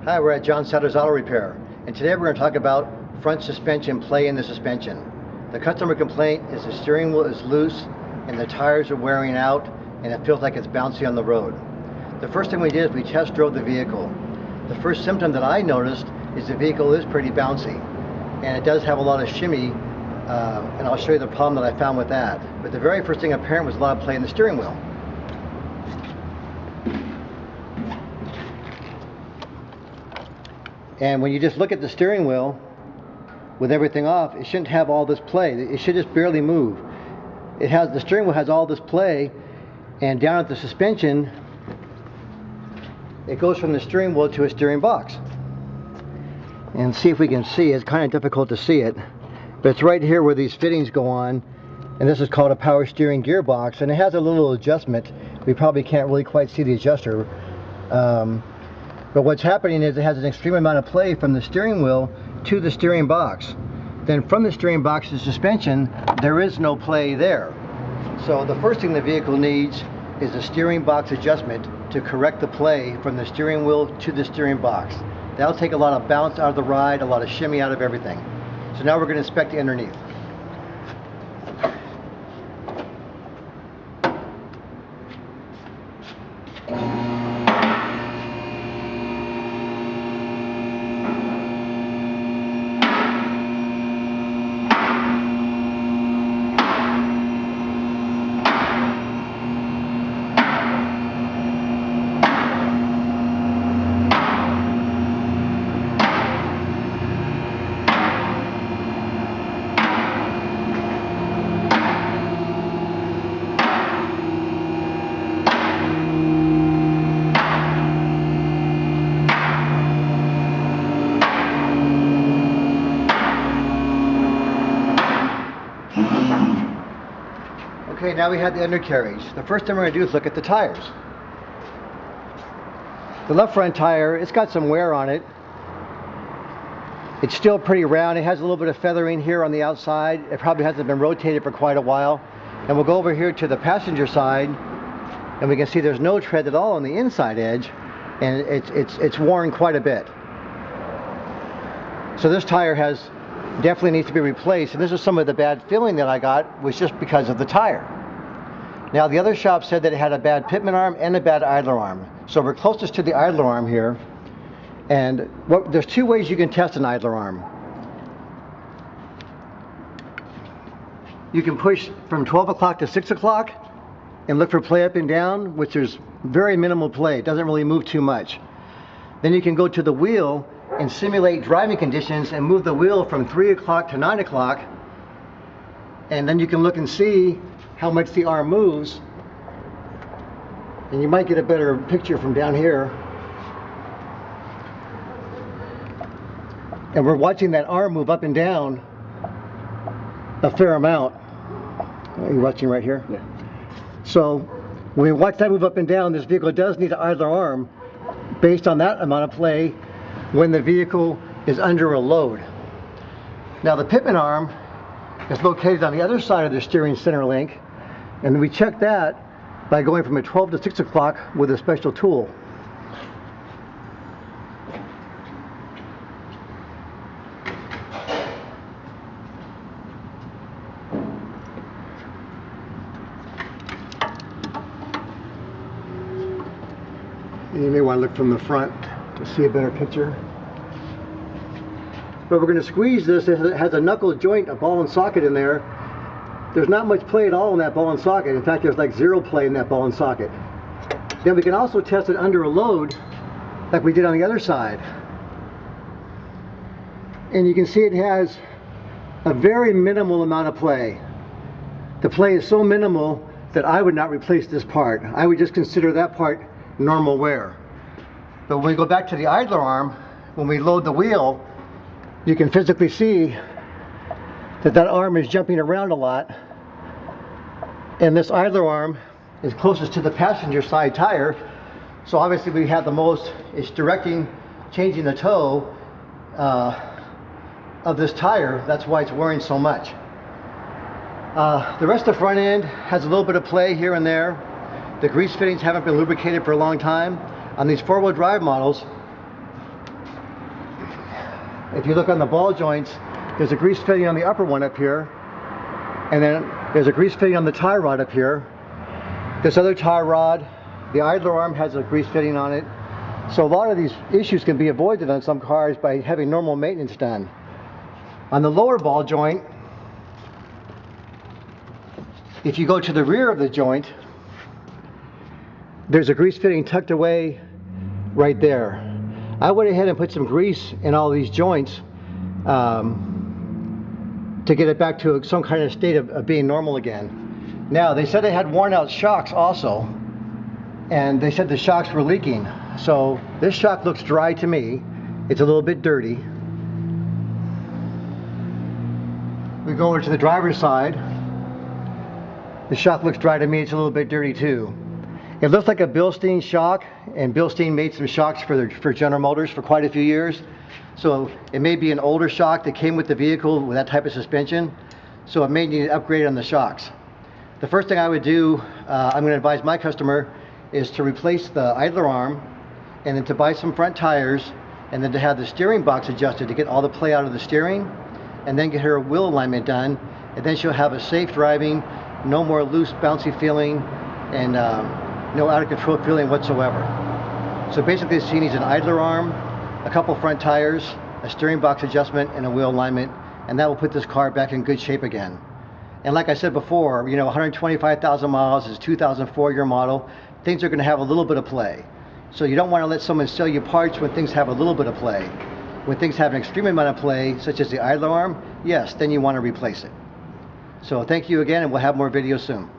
Hi, we're at John Sadler's Auto Repair, and today we're going to talk about front suspension play in the suspension. The customer complaint is the steering wheel is loose and the tires are wearing out and it feels like it's bouncy on the road. The first thing we did is we test drove the vehicle. The first symptom that I noticed is the vehicle is pretty bouncy and it does have a lot of shimmy, and I'll show you the problem that I found with that. But the very first thing apparent was a lot of play in the steering wheel. And when you just look at the steering wheel with everything off, it shouldn't have all this play. It should just barely move. The steering wheel has all this play, and down at the suspension, it goes from the steering wheel to a steering box. And see if we can see, it's kind of difficult to see it, but it's right here where these fittings go on, and this is called a power steering gearbox, and it has a little adjustment. We probably can't really quite see the adjuster. But what's happening is it has an extreme amount of play from the steering wheel to the steering box. Then from the steering box to suspension, there is no play there. So the first thing the vehicle needs is a steering box adjustment to correct the play from the steering wheel to the steering box. That'll take a lot of bounce out of the ride, a lot of shimmy out of everything. So now we're going to inspect the underneath. Okay, now we have the undercarriage. The first thing we're going to do is look at the tires. The left front tire, it's got some wear on it. It's still pretty round. It has a little bit of feathering here on the outside. It probably hasn't been rotated for quite a while. And we'll go over here to the passenger side, and we can see there's no tread at all on the inside edge, and it's worn quite a bit. So this tire definitely needs to be replaced, and this is some of the bad feeling that I got was just because of the tire. Now the other shop said that it had a bad Pitman arm and a bad idler arm. So we're closest to the idler arm here, and there's two ways you can test an idler arm. You can push from 12 o'clock to 6 o'clock and look for play up and down, which there's very minimal play. It doesn't really move too much. Then you can go to the wheel and simulate driving conditions and move the wheel from 3 o'clock to 9 o'clock, and then you can look and see how much the arm moves, and you might get a better picture from down here. And we're watching that arm move up and down a fair amount. Are you watching right here? Yeah. So when we watch that move up and down, this vehicle does need an idler arm based on that amount of play when the vehicle is under a load. Now the Pitman arm is located on the other side of the steering center link, and we check that by going from a 12 to 6 o'clock with a special tool. You may want to look from the front to see a better picture. But we're going to squeeze this. It has a knuckle joint, a ball and socket in there. There's not much play at all in that ball and socket. In fact, there's like zero play in that ball and socket. Then we can also test it under a load like we did on the other side. And you can see it has a very minimal amount of play. The play is so minimal that I would not replace this part. I would just consider that part normal wear. But when we go back to the idler arm, when we load the wheel, you can physically see that that arm is jumping around a lot, and this idler arm is closest to the passenger side tire, so obviously we have the most, it's changing the toe of this tire. That's why it's wearing so much. The rest of the front end has a little bit of play here and there. The grease fittings haven't been lubricated for a long time. On these four-wheel drive models, if you look on the ball joints, there's a grease fitting on the upper one up here, and then there's a grease fitting on the tie rod up here. This other tie rod, the idler arm has a grease fitting on it. So a lot of these issues can be avoided on some cars by having normal maintenance done. On the lower ball joint, if you go to the rear of the joint, there's a grease fitting tucked away right there. I went ahead and put some grease in all these joints to get it back to some kind of state of being normal again. Now, they said they had worn out shocks also, and they said the shocks were leaking. So this shock looks dry to me. It's a little bit dirty. We go over to the driver's side. The shock looks dry to me. It's a little bit dirty too. It looks like a Bilstein shock, and Bilstein made some shocks for General Motors for quite a few years. So it may be an older shock that came with the vehicle with that type of suspension. So it may need an upgrade on the shocks. The first thing I would do, I'm going to advise my customer, is to replace the idler arm, and then to buy some front tires, and then to have the steering box adjusted to get all the play out of the steering, and then get her wheel alignment done, and then she'll have a safe driving, no more loose bouncy feeling, and no out of control feeling whatsoever. So basically she needs an idler arm, a couple front tires, a steering box adjustment, and a wheel alignment, and that will put this car back in good shape again. And like I said before, you know, 125,000 miles is 2004 year model. Things are going to have a little bit of play. So you don't want to let someone sell you parts when things have a little bit of play. When things have an extreme amount of play, such as the idler arm, yes, then you want to replace it. So thank you again, and we'll have more videos soon.